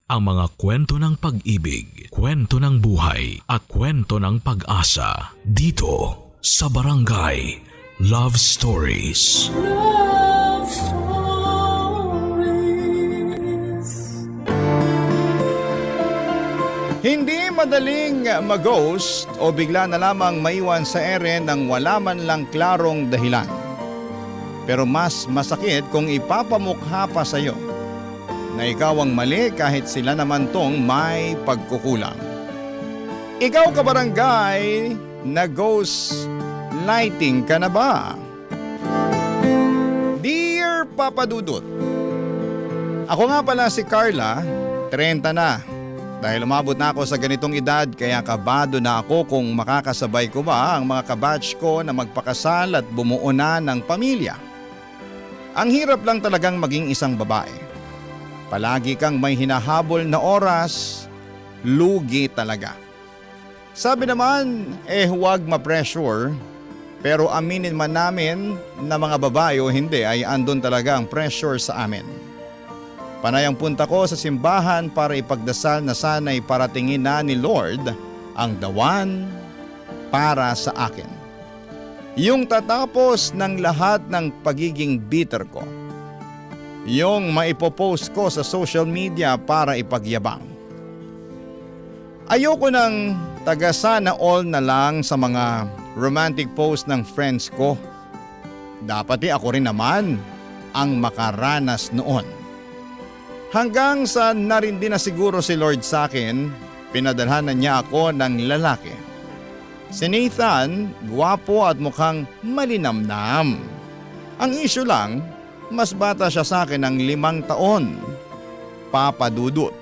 ang mga kwento ng pag-ibig, kwento ng buhay at kwento ng pag-asa dito sa Barangay Love Stories. Love Stories. Hindi madaling mag-ghost o bigla na lamang maiwan sa ere nang wala man lang klarong dahilan. Pero mas masakit kung ipapamukha pa sa iyo na ikaw ang mali kahit sila naman tong may pagkukulang. Ikaw kabarangay, na-ghost lighting ka na ba? Dear Papa Dudut, ako nga pala si Carla, 30 na. Dahil umabot na ako sa ganitong edad kaya kabado na ako kung makakasabay ko ba ang mga kabatch ko na magpakasal at bumuo na ng pamilya. Ang hirap lang talagang maging isang babae. Palagi kang may hinahabol na oras, lugi talaga. Sabi naman, huwag ma-pressure, pero aminin man namin na mga babae o hindi ay andun talaga ang pressure sa amin. Panay ang punta ko sa simbahan para ipagdasal na sana'y paratingin na ni Lord ang the one para sa akin. Yung tatapos ng lahat ng pagiging bitter ko. Yung maipopost ko sa social media para ipagyabang. Ayoko nang taga-sana all na lang sa mga romantic post ng friends ko. Dapat ako rin naman ang makaranas noon. Hanggang sa narindi na siguro si Lord sa akin, pinadalhan na niya ako ng lalaki. Si Nathan, gwapo at mukhang malinamnam. Ang issue lang, mas bata siya sa akin ng 5 taon. Papa Dudut.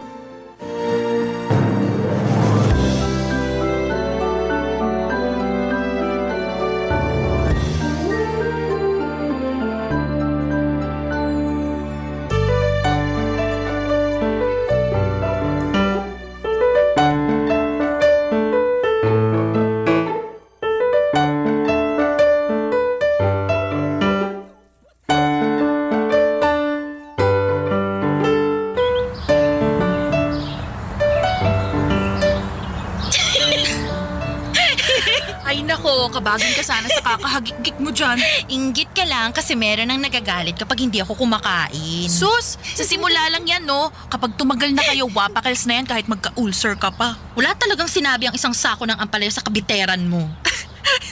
Ay nako, kabagin ka sana sa kakahagik-gik mo dyan. Inggit ka lang kasi meron ang nagagalit kapag hindi ako kumakain. Sus, sa simula lang yan no. Kapag tumagal na kayo, wapakels na yan kahit magka-ulcer ka pa. Wala talagang sinabi ang isang sako ng ampalaya sa kabiteran mo.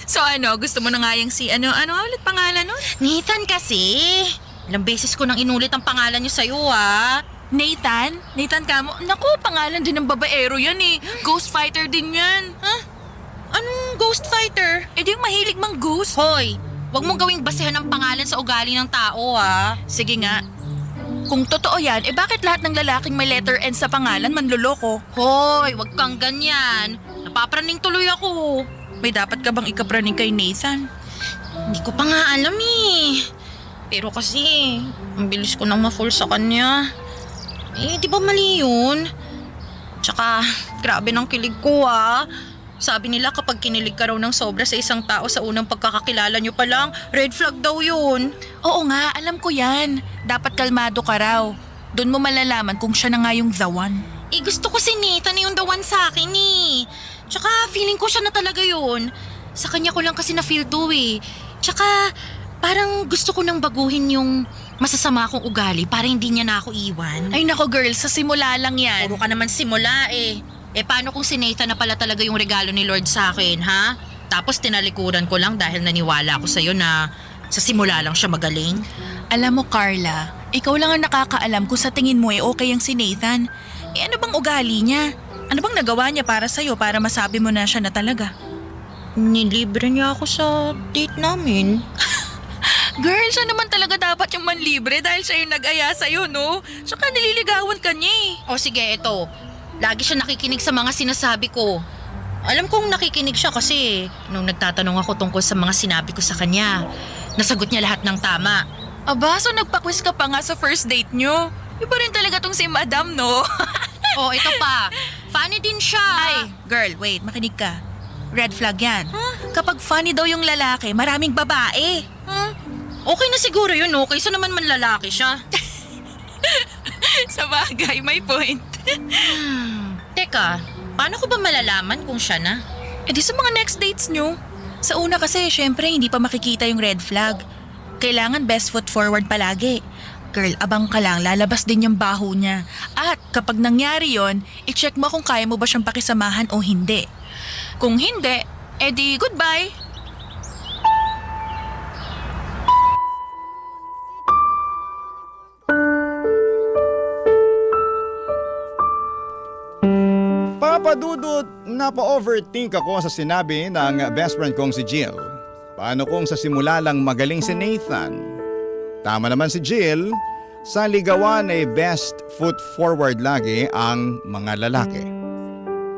So ano, gusto mo na nga yung si ano ulit pangalan nun? Nathan kasi. Ilang beses ko nang inulit ang pangalan niyo sa'yo ah. Nathan? Nathan ka mo? Naku, pangalan din ng babaero yan eh. Ghost fighter din yan. Huh? Anong ghost fighter? Eh di yung mahilig mang ghost. Hoy, wag mong gawing basehan ng pangalan sa ugali ng tao ah. Sige nga. Kung totoo yan, bakit lahat ng lalaking may letter N sa pangalan manloloko? Hoy, wag kang ganyan. Napapraning tuloy ako. May dapat ka bang ikapraning kay Nathan? Hindi ko pa nga alam eh. Pero kasi, ang bilis ko nang ma-fall sa kanya. Di ba mali yun? Tsaka, grabe ng kilig ko ah. Sabi nila kapag kinilig ka raw ng sobra sa isang tao sa unang pagkakakilala nyo pa lang, red flag daw yun. Oo nga, alam ko yan. Dapat kalmado ka raw. Doon mo malalaman kung siya na nga yung the one. Gusto ko si Nathan na yung the one sa akin eh. Tsaka feeling ko siya na talaga yun. Sa kanya ko lang kasi na-feel to eh. Tsaka parang gusto ko nang baguhin yung masasama kong ugali para hindi niya na ako iwan. Ay nako girl, sa simula lang yan. Puro ka naman simula eh. Paano kung si Nathan na pala talaga yung regalo ni Lord sa akin, ha? Tapos tinalikuran ko lang dahil naniwala ako sa'yo na sa simula lang siya magaling? Alam mo Carla, ikaw lang ang nakakaalam kung sa tingin mo okay ang si Nathan. Ano bang ugali niya? Ano bang nagawa niya para sa'yo para masabi mo na siya na talaga? Nilibre niya ako sa date namin. Girl, siya naman talaga dapat yung manlibre dahil siya yung nag-aya sa'yo, no? Saka nililigawan ka niya eh. O sige, ito. Lagi siya nakikinig sa mga sinasabi ko. Alam kong nakikinig siya kasi nung nagtatanong ako tungkol sa mga sinabi ko sa kanya, nasagot niya lahat ng tama. Aba, so nagpa-quiz ka pa nga sa first date nyo? Iba rin talaga tong si Madam, no? Oh, ito pa. Funny din siya. Ay, girl, wait, makinig ka. Red flag yan. Huh? Kapag funny daw yung lalaki, maraming babae. Huh? Okay na siguro yun, okay? So naman manlalaki siya. Sa bagay, may point. Teka, paano ko ba malalaman kung siya na? Eh di sa mga next dates nyo. Sa una kasi, syempre hindi pa makikita yung red flag. Kailangan best foot forward palagi. Girl, abang ka lang, lalabas din yung baho niya. At kapag nangyari yon, i-check mo kung kaya mo ba siyang pakisamahan o hindi. Kung hindi, edi goodbye. Papadudot, napa-overthink ako sa sinabi ng best friend kong si Jill. Paano kung sa simula lang magaling si Nathan? Tama naman si Jill, sa ligawan ay best foot forward lagi ang mga lalaki.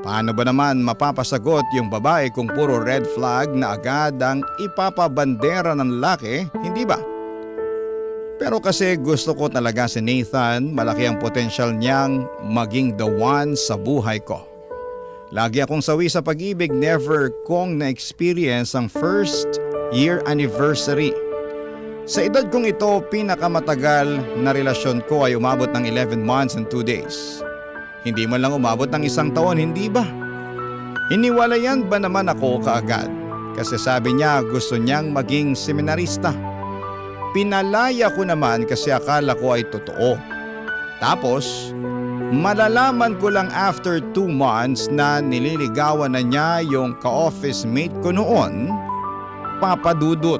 Paano ba naman mapapasagot yung babae kung puro red flag na agad ang ipapabandera ng lalaki, hindi ba? Pero kasi gusto ko talaga si Nathan, malaki ang potensyal niyang maging the one sa buhay ko. Lagi akong sawi sa pag-ibig, never kong na-experience ang first year anniversary. Sa edad kong ito, pinakamatagal na relasyon ko ay umabot ng 11 months and 2 days. Hindi man lang umabot ng 1 taon, hindi ba? Hiniwalayan ba naman ako kaagad? Kasi sabi niya gusto niyang maging seminarista. Pinalaya ko naman kasi akala ko ay totoo. Tapos, malalaman ko lang after 2 months na nililigawan na niya yung ka-office mate ko noon, Papa Dudut.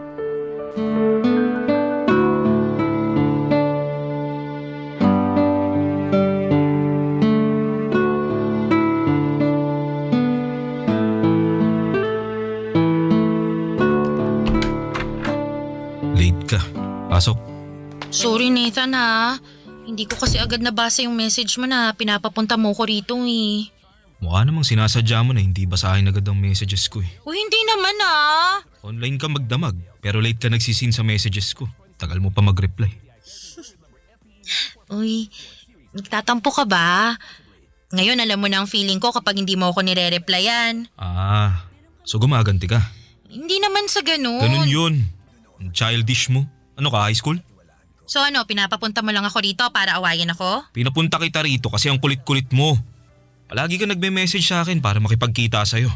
Late ka. Pasok. Sorry Nathan ha. Hindi ko kasi agad nabasa yung message mo na pinapapunta mo ko rito eh. Mukha namang sinasadya mo na hindi basahin agad ang messages ko eh. Uy, hindi naman ah. Online ka magdamag, pero late ka nagsisin sa messages ko. Tagal mo pa mag-reply. Uy, nagtatampo ka ba? Ngayon alam mo na ang feeling ko kapag hindi mo ako nire-replyan. So gumaganti ka. Hindi naman sa ganun. Ganun yun. Ang childish mo. Ano ka, high school? So ano, pinapapunta mo lang ako rito para awayin ako? Pinapunta kita rito kasi ang kulit-kulit mo. Palagi ka nagme-message sa akin para makipagkita sa'yo.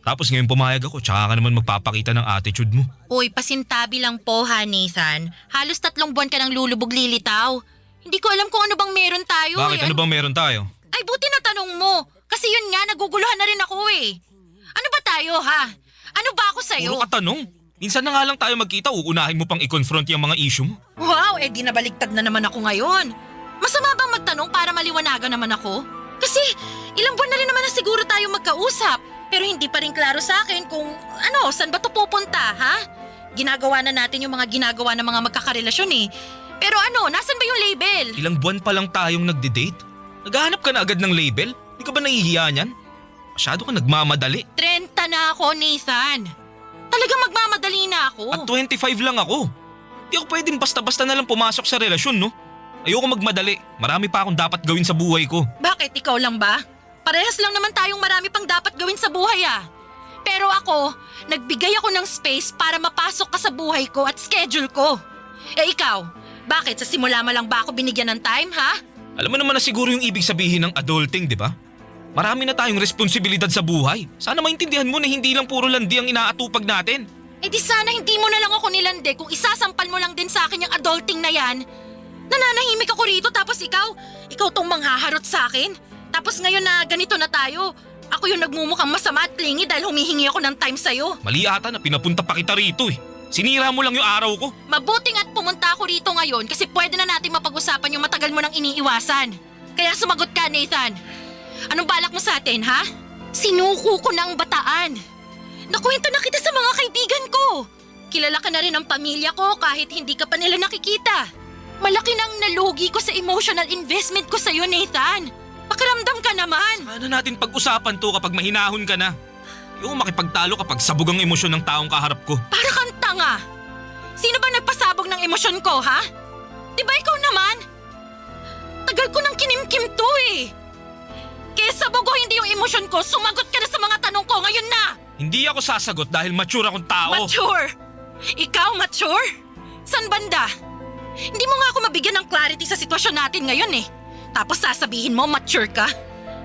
Tapos ngayon pumayag ako, tsaka ka naman magpapakita ng attitude mo. Uy, pasintabi lang po ha, Nathan. Halos 3 buwan ka nang lulubog lilitaw. Hindi ko alam kung ano bang meron tayo. Bakit? Ano bang meron tayo? Ay, buti na tanong mo. Kasi yun nga, naguguluhan na rin ako eh. Ano ba tayo ha? Ano ba ako sa'yo? Puro ka tanong. Minsan na nga lang tayo magkita, uunahin mo pang i-confront yung mga issue mo. Wow, di nabaligtad na naman ako ngayon. Masama bang magtanong para maliwanagan naman ako? Kasi ilang buwan na rin naman na siguro tayo magkausap. Pero hindi pa rin klaro sa akin kung saan ba ito pupunta, ha? Ginagawa na natin yung mga ginagawa ng mga magkakarelasyon eh. Pero nasan ba yung label? Ilang buwan pa lang tayong nagde-date? Naghahanap ka na agad ng label? Hindi ka ba nahihiya niyan? Masyado ka nagmamadali. 30 na ako, Nathan. Talagang magmamadali na ako. At 25 lang ako. Di ako pwedeng basta-basta na lang pumasok sa relasyon, no? Ayoko magmadali. Marami pa akong dapat gawin sa buhay ko. Bakit? Ikaw lang ba? Parehas lang naman tayong marami pang dapat gawin sa buhay ah. Pero ako, nagbigay ako ng space para mapasok ka sa buhay ko at schedule ko. Eh ikaw, bakit? Sa simula mo lang ba ako binigyan ng time, ha? Alam mo naman na siguro yung ibig sabihin ng adulting, di ba? Marami na tayong responsibilidad sa buhay. Sana maintindihan mo na hindi lang puro landi ang inaatupag natin. Eh di sana hindi mo na lang ako nilande kung isasampal mo lang din sa akin yung adulting na yan. Nananahimik ako rito tapos ikaw tong manghaharot sa akin. Tapos ngayon na ganito na tayo, ako yung nagmumukhang masama at clingy dahil humihingi ako ng time sa'yo. Mali ata na pinapunta pa kita rito eh. Sinira mo lang yung araw ko. Mabuting at pumunta ako rito ngayon kasi pwede na natin mapag-usapan yung matagal mo nang iniiwasan. Kaya sumagot ka, Nathan. Anong balak mo sa atin, ha? Sinuko ko ng bataan. Nakwento na kita sa mga kaibigan ko. Kilala ka na rin ng pamilya ko kahit hindi ka pa nila nakikita. Malaki nang nalugi ko sa emotional investment ko sa'yo, Nathan. Pakiramdam ka naman. Sana natin pag-usapan to kapag mahinahon ka na. Yung makipagtalo kapag sabog ang emosyon ng taong kaharap ko. Para kang tanga. Sino ba nagpasabog ng emosyon ko, ha? Di ba ikaw naman? Tagal ko nang kinimkim to eh. Kaya sabog o hindi yung emosyon ko, sumagot ka na sa mga tanong ko ngayon na. Hindi ako sasagot dahil mature akong tao. Mature? Ikaw mature? San banda? Hindi mo nga ako mabigyan ng clarity sa sitwasyon natin ngayon eh. Tapos sasabihin mo mature ka?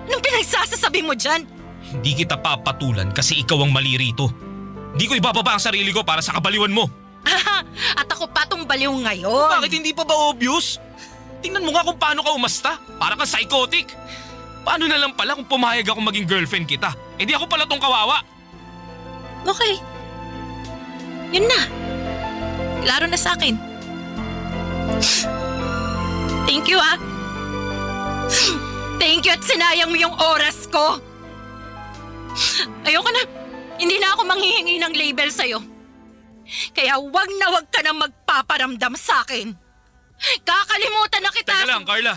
Anong pinagsasasabi mo dyan? Hindi kita papatulan kasi ikaw ang mali rito. Hindi ko ibababa ang sarili ko para sa kabaliwan mo. At ako pa tong baliw ngayon. Bakit hindi pa ba obvious? Tingnan mo nga kung paano ka umasta. Para kang psychotic. Paano na lang pala kung pumayag ako maging girlfriend kita? Eh di ako pala tong kawawa. Okay. Yun na. Klaro na sa akin. Thank you ah. Thank you at sinayang mo yung oras ko. Ayoko na. Hindi na ako manghihingi ng label sa'yo. Kaya wag ka na magpaparamdam sa akin. Kakalimutan na kita. Teka lang, Carla.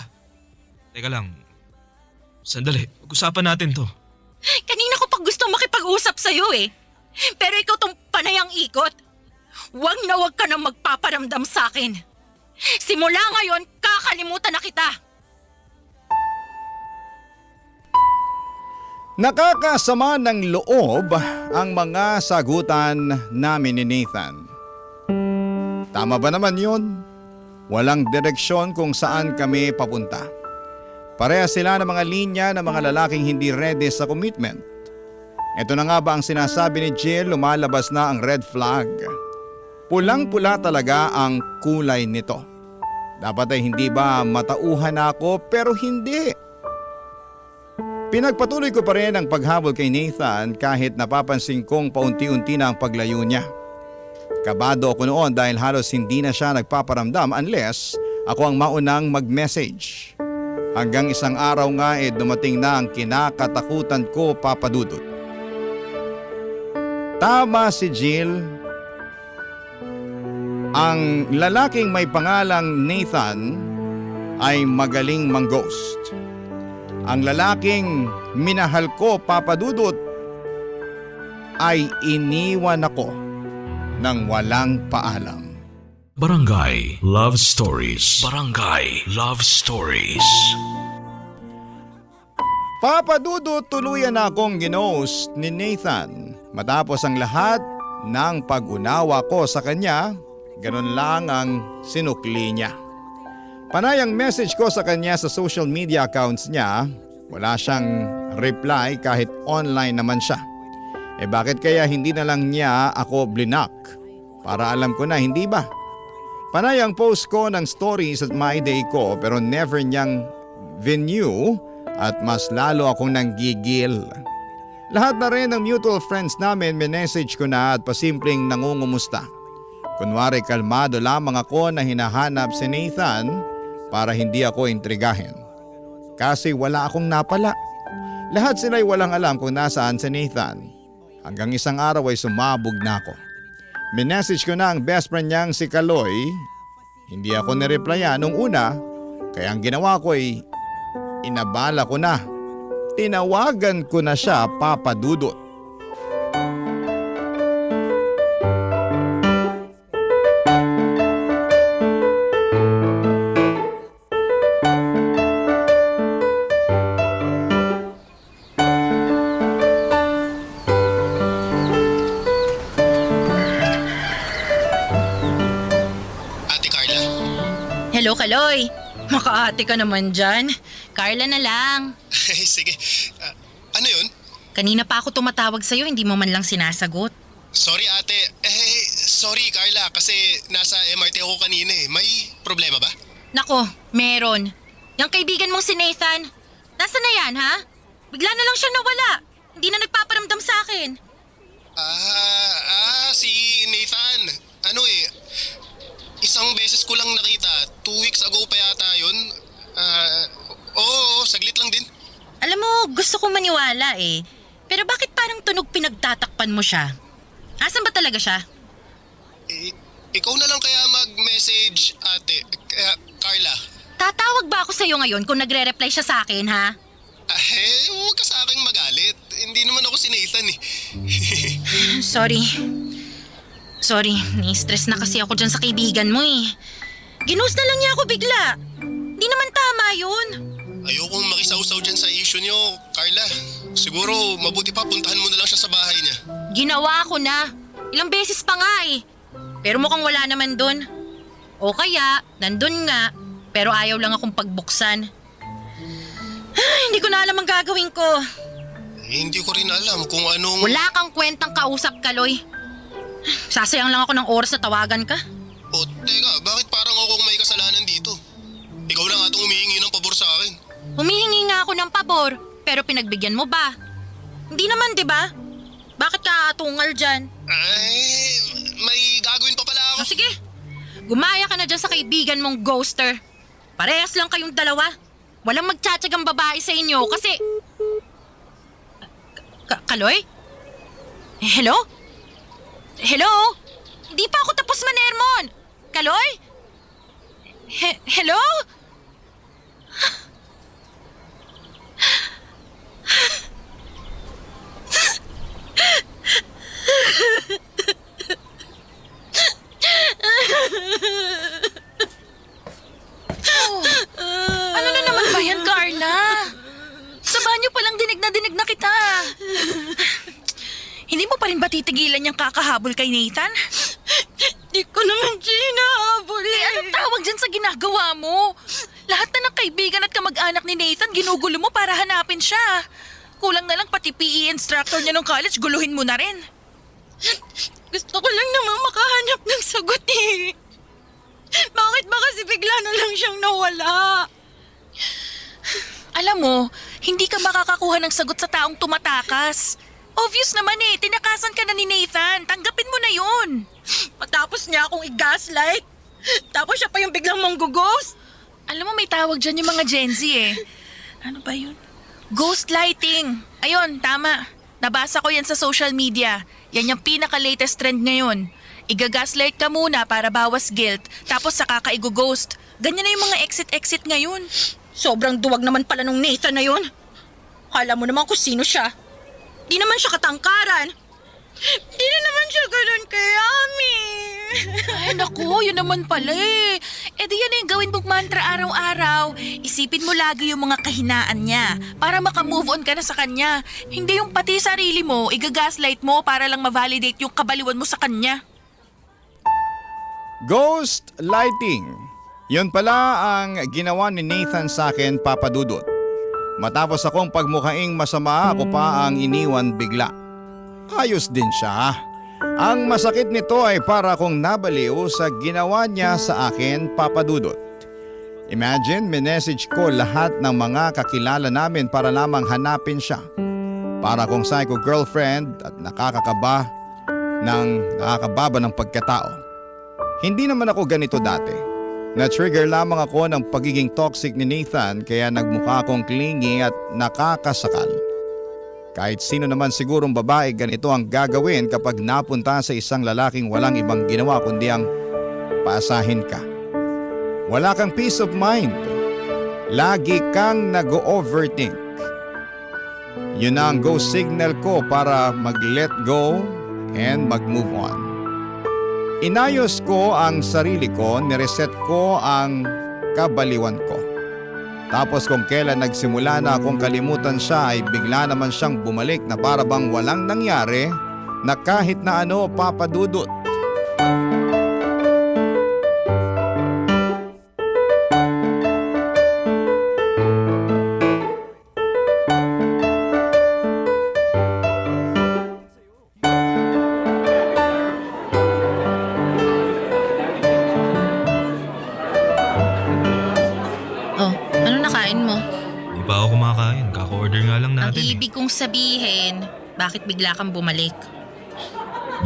Teka lang. Sandali, pag-usapan natin to. Kanina ko pa gusto makipag-usap sa'yo eh. Pero ikaw tong panayang ikot. Wag ka na magpaparamdam sa akin. Simula ngayon, kakalimutan na kita. Nakakasama ng loob ang mga sagutan namin ni Nathan. Tama ba naman yun? Walang direksyon kung saan kami papunta. Pareha sila ng mga linya ng mga lalaking hindi ready sa commitment. Ito na nga ba ang sinasabi ni Jill, lumalabas na ang red flag. Pulang-pula talaga ang kulay nito. Dapat ay hindi ba matauhan ako pero hindi. Pinagpatuloy ko pa rin ang paghabol kay Nathan kahit napapansin kong paunti-unti na ang paglayo niya. Kabado ako noon dahil halos hindi na siya nagpaparamdam unless ako ang maunang mag-message. Hanggang isang araw nga dumating na ang kinakatakutan ko, Papa Dudut. Tama si Jill. Ang lalaking may pangalang Nathan ay magaling mang-ghost. Ang lalaking minahal ko, Papa Dudut, ay iniwan ako ng walang paalam. Barangay Love Stories. Barangay Love Stories. Papa Dudut, tuluyan na akong ginost ni Nathan. Matapos ang lahat ng pag-unawa ko sa kanya, ganun lang ang sinukli niya. Panay ang message ko sa kanya sa social media accounts niya, wala siyang reply kahit online naman siya. Bakit kaya hindi na lang niya ako blinak? Para alam ko na, hindi ba? Panay ang post ko ng stories at my day ko pero never niyang view at mas lalo akong nanggigil. Lahat na rin ng mutual friends namin minessage ko na at pasimpleng nangungumusta. Kunwari kalmado lamang ako na hinahanap si Nathan para hindi ako intrigahin. Kasi wala akong napala. Lahat sila'y walang alam kung nasaan si Nathan. Hanggang isang araw ay sumabog na ako. Minessage ko na ang best friend niyang si Kaloy. Hindi ako nireplyan nung una, kaya ang ginawa ko ay inabala ko na. Tinawagan ko na siya, Papa Dudut. Hello, Kaloy. Makaate ka naman dyan. Carla na lang. Sige. Ano yun? Kanina pa ako tumatawag sa'yo, hindi mo man lang sinasagot. Sorry ate. Sorry Carla kasi nasa MRT ako kanina eh. May problema ba? Nako, meron. Yung kaibigan mong si Nathan, nasa na yan ha? Bigla na lang siya nawala. Hindi na nagpaparamdam sa akin. Si Nathan. Isang beses ko lang nakita. 2 weeks ago pa yata yun. Oo, saglit lang din. Alam mo, gusto kong maniwala eh. Pero bakit parang tunog pinagtatakpan mo siya? Asan ba talaga siya? Ikaw na lang kaya mag-message ate. Carla. Tatawag ba ako sa'yo ngayon kung nagre-reply siya sa akin ha? Huwag ka sa akin magalit. Hindi naman ako si Nathan eh. Sorry, ni-stress na kasi ako dyan sa kaibigan mo eh. Ginost na lang niya ako bigla. Di naman tama yun. Ayokong makisawsaw dyan sa issue niyo, Carla. Siguro mabuti pa puntahan mo na lang siya sa bahay niya. Ginawa ko na. Ilang beses pa nga eh. Pero mukhang wala naman dun. O kaya, nandun nga, pero ayaw lang akong pagbuksan. Hindi ko na alam ang gagawin ko. Hindi ko rin alam kung anong... Wala kang kwentang kausap, Kaloy. Sasayang lang ako ng oras na tawagan ka. O teka, bakit parang ako ang may kasalanan dito? Ikaw lang atong humihingi ng pabor sa akin. Humihingi nga ako ng pabor, pero pinagbigyan mo ba? Hindi naman, di ba? Bakit ka atungal dyan? Ay, may gagawin pa pala ako. O sige, gumaya ka na dyan sa kaibigan mong ghoster. Parehas lang kayong dalawa. Walang magtsatsagang babae sa inyo kasi... Kaloy? Hello? Hello? Hindi pa ako tapos manermon. Kaloy? Hello? Ano na naman ba yan, Carla? Sa banyo palang dinig na kita. Hindi mo pa rin ba titigilan yung kakahabol kay Nathan? Di ko naman ginahabol eh. Anong tawag dyan sa ginagawa mo? Lahat na ng kaibigan at kamag-anak ni Nathan, ginugulo mo para hanapin siya. Kulang na lang pati PE instructor niya nung college, guluhin mo na rin. Gusto ko lang naman makahanap ng sagot eh. Bakit ba kasi bigla na lang siyang nawala? Alam mo, hindi ka makakakuha ng sagot sa taong tumatakas. Obvious naman eh, tinakasan ka na ni Nathan. Tanggapin mo na yun. Matapos niya akong i-gaslight. Tapos siya pa yung biglang manggughost. Alam mo, may tawag dyan yung mga Gen Z eh. Ano ba yun? Ghost lighting. Ayun, tama. Nabasa ko yan sa social media. Yan yung pinaka-latest trend ngayon. Iga-gaslight ka muna para bawas guilt, tapos saka ka i-ghost. Ganyan na yung mga exit-exit ngayon. Sobrang duwag naman pala nung Nathan na yun. Alam mo naman kung sino siya. Di naman siya katangkaran. Di na naman siya ganun kayami. Ay naku, yun naman pala eh. E di yan yung gawin mong mantra araw-araw. Isipin mo lagi yung mga kahinaan niya para makamove on ka na sa kanya. Hindi yung pati sarili mo, iga-gaslight mo para lang ma-validate yung kabaliwan mo sa kanya. Ghost lighting. Yun pala ang ginawa ni Nathan sa akin, Papa Dudut. Matapos akong pagmukhaing masama, ako pa ang iniwan bigla. Ayos din siya. Ang masakit nito ay para akong nabaliw sa ginawa niya sa akin, Papa Dudut. Imagine, minessage ko lahat ng mga kakilala namin para lamang hanapin siya. Para akong psycho girlfriend at nakakababa ng pagkatao. Hindi naman ako ganito dati. Na-trigger lamang ako ng pagiging toxic ni Nathan kaya nagmukha akong clingy at nakakasakal. Kahit sino naman sigurong babae ganito ang gagawin kapag napunta sa isang lalaking walang ibang ginawa kundi ang paasahin ka. Wala kang peace of mind. Lagi kang nag-overthink. Yun na ang go signal ko para mag-let go and mag-move on. Inayos ko ang sarili ko, nireset ko ang kabaliwan ko. Tapos kung kailan nagsimula na akong kalimutan siya ay bigla naman siyang bumalik na para bang walang nangyari na kahit na ano, Papa Dudut. Oh, ano nakain mo? Di pa ako kumakain. Kaka-order nga lang Ang natin eh. ibig kong sabihin, bakit bigla kang bumalik?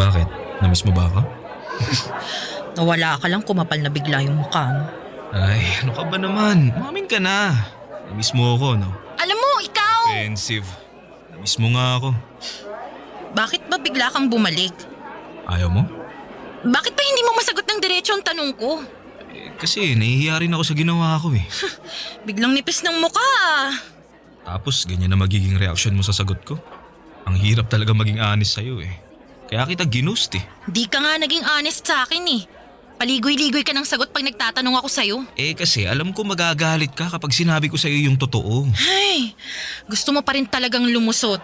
Bakit? Namiss mo ba ako? Nawala ka lang, kumapal na bigla yung mukha mo. Ay, ano ka ba naman? Umamin ka na. Namiss mo ako, no? Alam mo, ikaw! Offensive. Namiss mo nga ako. Bakit ba bigla kang bumalik? Ayaw mo? Bakit pa hindi mo masagot ng diretso ang tanong ko? Kasi nahihiya rin ako sa ginawa ko eh. Biglang nipis ng mukha ah. Tapos ganyan na magiging reaction mo sa sagot ko. Ang hirap talaga maging honest sa'yo eh. Kaya kita ginost eh. Di ka nga naging honest sa akin eh. Paligoy-ligoy ka ng sagot pag nagtatanong ako sa'yo. Eh kasi alam ko magagalit ka kapag sinabi ko sa'yo yung totoo. Ay, gusto mo pa rin talagang lumusot.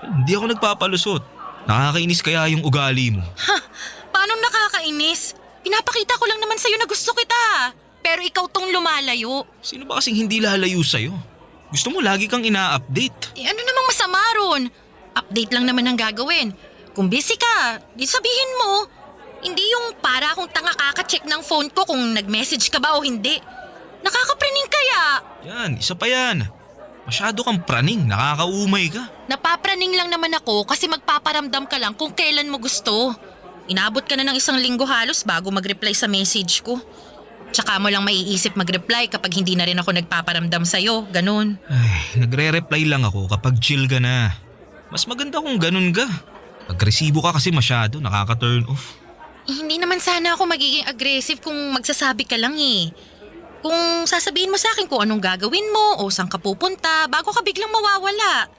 Hindi ako nagpapalusot. Nakakainis kaya yung ugali mo. Ha, paano nakakainis? Pinapakita ko lang naman sa'yo na gusto kita. Pero ikaw tong lumalayo. Sino ba kasing hindi lalayo sa'yo? Gusto mo lagi kang ina-update. Ano namang masama ron? Update lang naman ang gagawin. Kung busy ka, di sabihin mo. Hindi yung para akong tanga kaka-check ng phone ko kung nag-message ka ba o hindi. Nakakapraning kaya. Yan, isa pa yan. Masyado kang praning, nakakaumay ka. Napapraning lang naman ako kasi magpaparamdam ka lang kung kailan mo gusto. Inabot ka na ng 1 linggo halos bago mag-reply sa message ko. Tsaka mo lang maiisip mag-reply kapag hindi na rin ako nagpaparamdam sa'yo, ganun. Ay, nagre-reply lang ako kapag chill ka na. Mas maganda kung ganun ka. Agresibo ka kasi masyado, nakaka-turn off. Hindi naman sana ako magiging aggressive kung magsasabi ka lang eh. Kung sasabihin mo sa akin kung anong gagawin mo o saan ka pupunta bago ka biglang mawawala.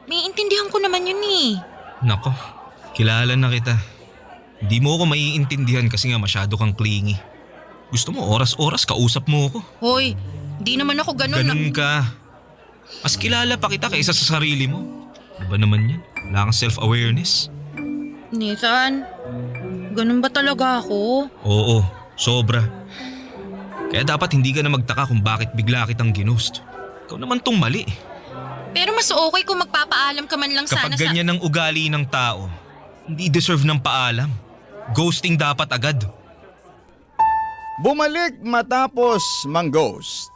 May intindihan ko naman yun eh. Nako, kilala na kita. Hindi mo ako maiintindihan kasi nga masyado kang clingy. Gusto mo oras-oras kausap mo ako. Hoy, di naman ako ganun. Ganun ka. Mas kilala pa kita kaysa sa sarili mo. Ano ba naman yan? Wala kang self-awareness. Nathan, ganun ba talaga ako? Oo, sobra. Kaya dapat hindi ka na magtaka kung bakit bigla kitang ginost. Ikaw naman tong mali. Pero mas okay kung magpapaalam ka man lang sana Kapag ganyan ang ugali ng tao, hindi deserve ng paalam. Ghosting dapat agad. Bumalik matapos mang-ghost.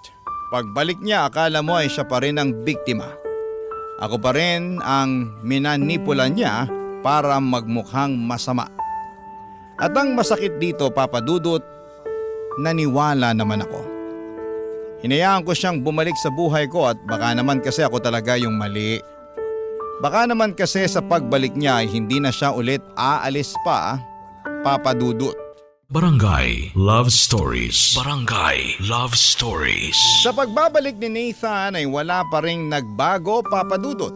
Pagbalik niya, akala mo ay siya pa rin ang biktima. Ako pa rin ang minanipula niya para magmukhang masama. At ang masakit dito, Papa Dudut, naniwala naman ako. Hinayaan ko siyang bumalik sa buhay ko at baka naman kasi ako talaga yung mali. Baka naman kasi sa pagbalik niya ay hindi na siya ulit aalis pa, Papa Dudut. Barangay Love Stories. Barangay Love Stories. Sa pagbabalik ni Nathan ay wala pa ring nagbago, Papa Dudut.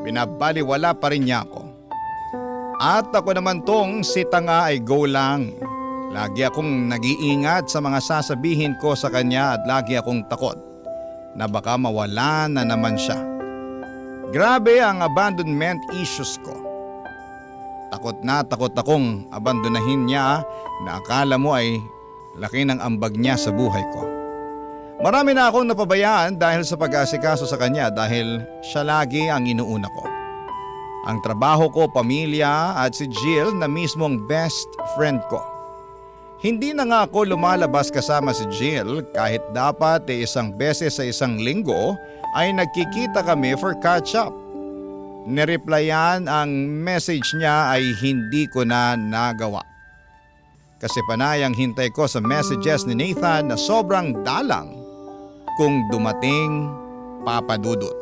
Binabaliwala pa rin niya ako. At ako naman tong si tanga ay go lang. Lagi akong nag-iingat sa mga sasabihin ko sa kanya at lagi akong takot na baka mawala na naman siya. Grabe ang abandonment issues ko. Takot na takot akong abandonahin niya na akala mo ay laki ng ambag niya sa buhay ko. Marami na akong napabayaan dahil sa pag-aasikaso sa kanya dahil siya lagi ang inuuna ko. Ang trabaho ko, pamilya at si Jill na mismong best friend ko. Hindi na nga ako lumalabas kasama si Jill kahit dapat isang beses sa isang linggo ay nagkikita kami for catch-up. Nireplyan ang message niya ay hindi ko na nagawa. Kasi panay ang hintay ko sa messages ni Nathan na sobrang dalang kung dumating, Papa Dudut.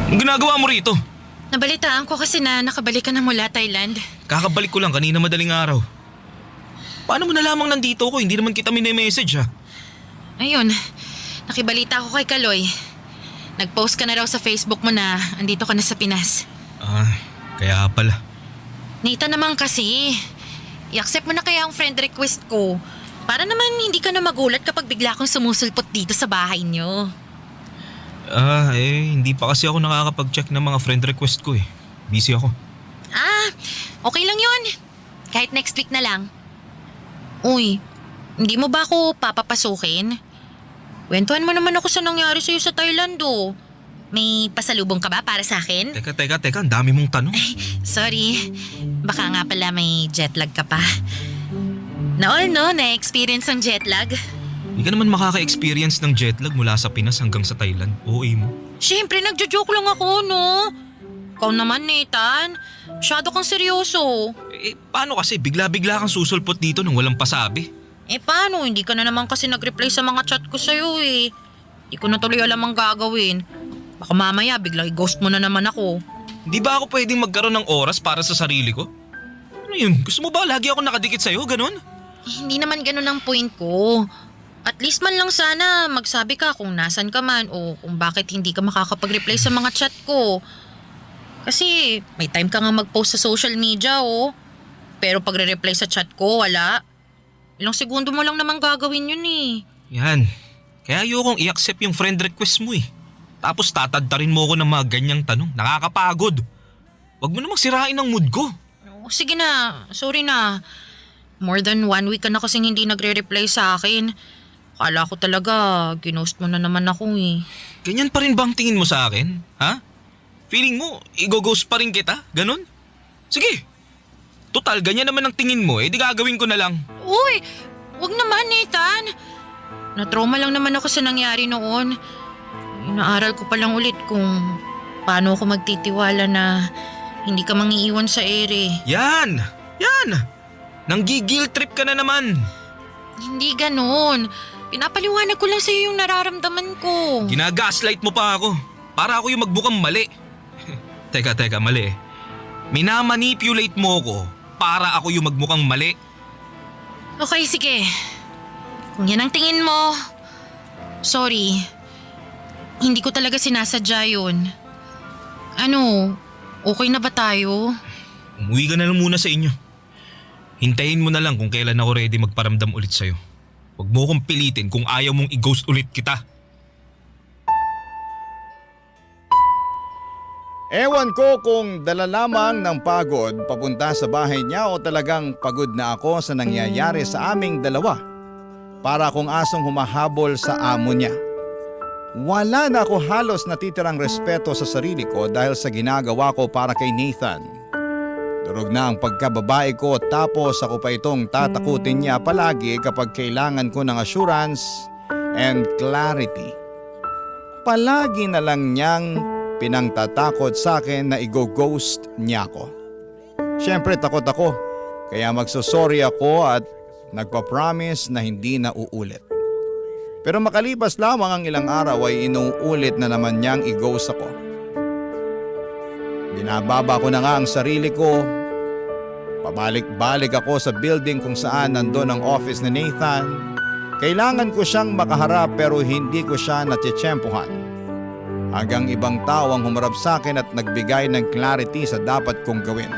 Anong ginagawa mo rito? Nabalitaan ko kasi na nakabalik ka na mula Thailand. Kakabalik ko lang kanina madaling araw. Paano mo nalamang nandito ako? Hindi naman kita mini-message ha. Ayun, nakibalita ako kay Kaloy. Nag-post ka na raw sa Facebook mo na andito ka na sa Pinas. Kaya pala. Nita naman kasi, i-accept mo na kaya ang friend request ko. Para naman hindi ka na magulat kapag bigla akong sumusulpot dito sa bahay niyo. Hindi pa kasi ako nakakapag-check ng mga friend request ko eh. Busy ako. Okay lang yun. Kahit next week na lang. Uy, hindi mo ba ako papapasukin? Kwentuhan mo naman ako sa nangyari sa'yo sa Thailand oh. May pasalubong ka ba para sa akin? Teka, ang dami mong tanong. Sorry, baka nga pala may jetlag ka pa. Na-experience ang jetlag. Hindi ka naman makaka-experience ng jetlag mula sa Pinas hanggang sa Thailand. OA mo. Siyempre, nagjo-joke lang ako, no? Ikaw naman, Nathan. Masyado kang seryoso. Paano kasi bigla-bigla kang susulpot dito nang walang pasabi? Paano? Hindi ka na naman kasi nag-reply sa mga chat ko sa'yo eh. Hindi ko na tuloy alam ang gagawin. Baka mamaya biglang i-ghost mo na naman ako. Hindi ba ako pwedeng magkaroon ng oras para sa sarili ko? Ano yun? Gusto mo ba lagi ako nakadikit sa'yo? Ganon? Hindi naman ganun ang point ko. At least man lang sana magsabi ka kung nasan ka man o kung bakit hindi ka makakapag-reply sa mga chat ko. Kasi may time ka nga mag-post sa social media, oh. Pero pag re-reply sa chat ko, wala. Ilang segundo mo lang naman gagawin yun eh. Yan. Kaya ayokong i-accept yung friend request mo eh. Tapos tatadtarin mo ako ng mga ganyang tanong. Nakakapagod. Wag mo namang sirain ang mood ko. Oh, sige na, sorry na. More than 1 week ka na kasing hindi nagre-reply sa akin. Akala ko talaga, ginost mo na naman ako eh. Ganyan pa rin bang tingin mo sa akin? Ha? Feeling mo, i-ghost pa rin kita? Ganon? Sige. Total, ganyan naman ang tingin mo. Di gagawin ko na lang. Uy, wag naman Nathan. Na-trauma lang naman ako sa nangyari noon. Inaaral ko pa lang ulit kung paano ako magtitiwala na hindi ka mangiiwan sa ere. Yan! Yan! Nanggigil trip ka na naman. Hindi ganon. Pinapaliwanag ko lang sa iyo yung nararamdaman ko. Ginagaslight mo pa ako. Para ako yung magbukang mali. Teka, mali. Minamanipulate mo ako para ako yung magmukhang mali. Okay, sige. Kung yan ang tingin mo, sorry. Hindi ko talaga sinasadya yun. Ano, okay na ba tayo? Umuwi ka na lang muna sa inyo. Hintayin mo na lang kung kailan ako ready magparamdam ulit sa'yo. Huwag mo akong pilitin kung ayaw mong i-ghost ulit kita. Ewan ko kung dala lamang ng pagod papunta sa bahay niya o talagang pagod na ako sa nangyayari sa aming dalawa. Para akong asong humahabol sa amo niya. Wala na ako halos natitirang respeto sa sarili ko dahil sa ginagawa ko para kay Nathan. Durog na ang pagkababae ko tapos ako pa itong tatakutin niya palagi kapag kailangan ko ng assurance and clarity. Palagi na lang niyang pinangtatakot sa akin na i-ghost niya ako. Siyempre takot ako, kaya magsosorry ako at nagpa-promise na hindi na uulit. Pero makalipas lamang ang ilang araw ay inuulit na naman niyang i-ghost ako. Binababa ko na nga ang sarili ko. Pabalik-balik ako sa building kung saan nandun ang office ni Nathan. Kailangan ko siyang makaharap pero hindi ko siya natsetsempohan. Hanggang ibang tao ang humarap sa akin at nagbigay ng clarity sa dapat kong gawin.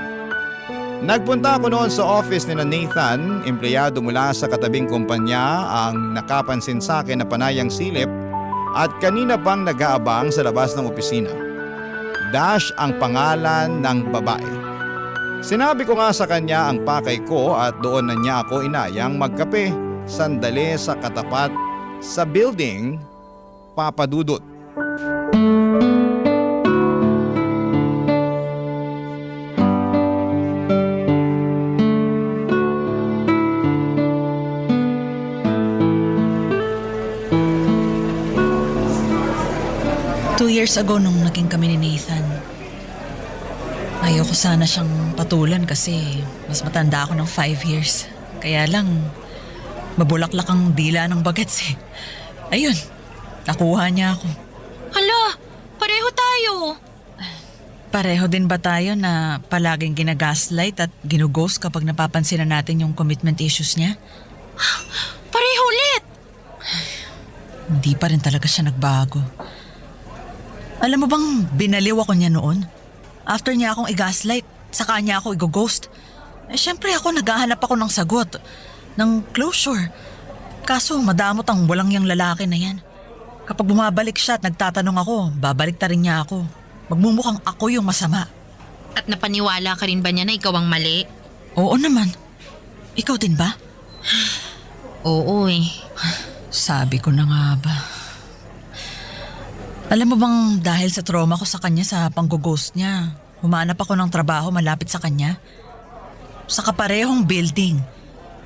Nagpunta ako noon sa office ni Nathan, empleyado mula sa katabing kumpanya ang nakapansin sa akin na panayang silip at kanina pang nag-aabang sa labas ng opisina. Dash ang pangalan ng babae. Sinabi ko nga sa kanya ang pakay ko at doon na niya ako inayang magkape sandali sa katapat sa building, Papa Dudut. Years ago nung naging kami ni Nathan, ayoko sana siyang patulan kasi mas matanda ako ng 5 years. Kaya lang, mabulaklak ang dila ng bagets eh. Ayun, nakuha niya ako. Hala, pareho tayo. Pareho din ba tayo na palaging ginagaslight at ginughost kapag napapansin na natin yung commitment issues niya? Pareho ulit. Hindi pa rin talaga siya nagbago. Alam mo bang binaliw ako niya noon? After niya akong i-gaslight, saka niya ako i-ghost. Siyempre ako naghahanap ako ng sagot, ng closure. Kaso madamot ang walang yang lalaki na yan. Kapag bumabalik siya at nagtatanong ako, babalik ta rin niya ako. Magmumukhang ako yung masama. At napaniwala ka rin ba niya na ikaw ang mali? Oo naman. Ikaw din ba? Oo eh. Sabi ko na nga ba. Alam mo bang dahil sa trauma ko sa kanya sa pang-ghost niya, humanap ako ng trabaho malapit sa kanya? Sa kaparehong building.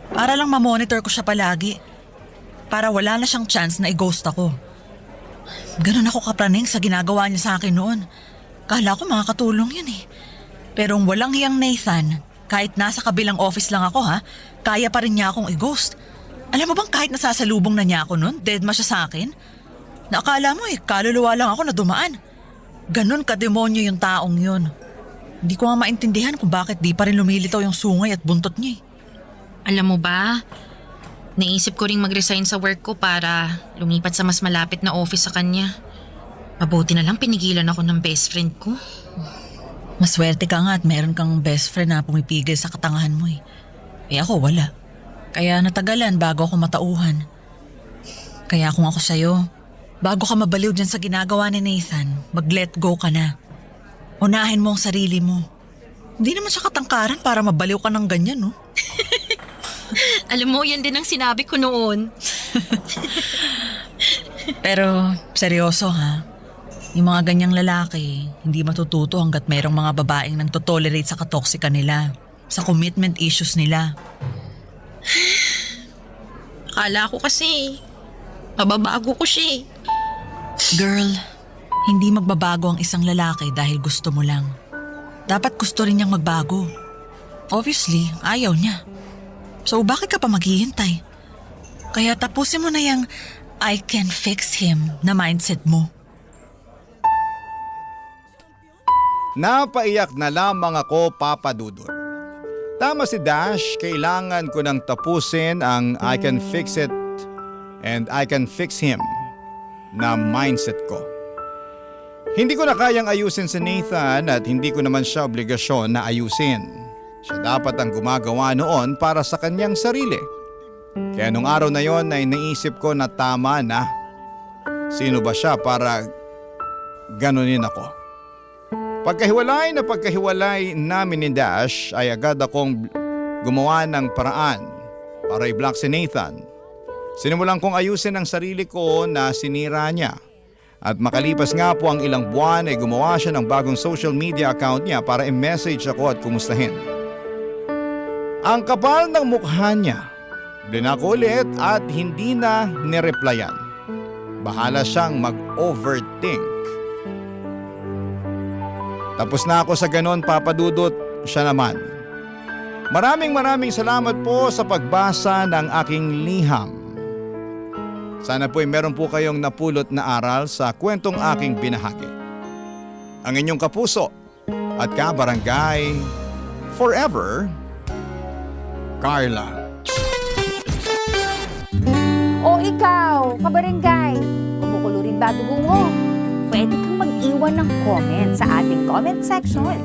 Para lang mamonitor ko siya palagi. Para wala na siyang chance na i-ghost ako. Ganun ako kapraning sa ginagawa niya sa akin noon. Kala ko makakatulong yun eh. Pero walang hiyang Nathan, kahit nasa kabilang office lang ako kaya pa rin niya akong i-ghost. Alam mo bang kahit nasasalubong na niya ako noon, dead ma siya sa akin? Naakala mo kaluluwa lang ako na dumaan. Ganun kademonyo yung taong yun. Hindi ko nga maintindihan kung bakit di pa rin lumilitaw yung sungay at buntot niya. Alam mo ba, naisip ko ring mag-resign sa work ko para lumipat sa mas malapit na office sa kanya. Mabuti na lang pinigilan ako ng best friend ko. Maswerte ka nga at meron kang best friend na pumipigil sa katangahan mo eh. Eh ako wala. Kaya natagalan bago ako matauhan. Kaya kung ako sa'yo, bago ka mabaliw dyan sa ginagawa ni Nathan, mag-let go ka na. Unahin mo ang sarili mo. Hindi naman siya katangkaran para mabaliw ka ng ganyan, no? Alam mo, yan din ang sinabi ko noon. Pero seryoso ha, yung mga ganyang lalaki, hindi matututo hanggat mayroong mga babaeng nang tolerate sa katoksika nila, sa commitment issues nila. Akala ko kasi, mababago ko siya eh. Girl, hindi magbabago ang isang lalaki dahil gusto mo lang. Dapat gusto rin niyang magbago. Obviously, ayaw niya. So bakit ka pa maghihintay? Kaya tapusin mo na yung I can fix him na mindset mo. Napaiyak na lamang ako, Papa Dudut. Tama si Dash, kailangan ko nang tapusin ang I can fix it and I can fix him na mindset ko. Hindi ko na kayang ayusin si Nathan at hindi ko naman siya obligasyon na ayusin. Siya dapat ang gumagawa noon para sa kanyang sarili. Kaya nung araw na yon ay naisip ko na tama na. Sino ba siya para ganunin ako? Pagkahiwalay namin ni Dash ay agad akong gumawa ng paraan para i-block si Nathan. Sinimulan kong ayusin ang sarili ko na sinira niya. At makalipas nga po ang ilang buwan ay gumawa siya ng bagong social media account niya para i-message ako at kumustahin. Ang kapal ng mukha niya, blinak ko ulit at hindi na nireplyan. Bahala siyang mag-overthink. Tapos na ako sa ganon, Papa Dudut, siya naman. Maraming salamat po sa pagbasa ng aking liham. Sana po'y meron po kayong napulot na aral sa kwentong aking binahagi. Ang inyong kapuso at kabarangay forever, Carla. O ikaw, kabarangay, kumukulo rin ba dugo mo? Pwede kang mag-iwan ng comment sa ating comment section.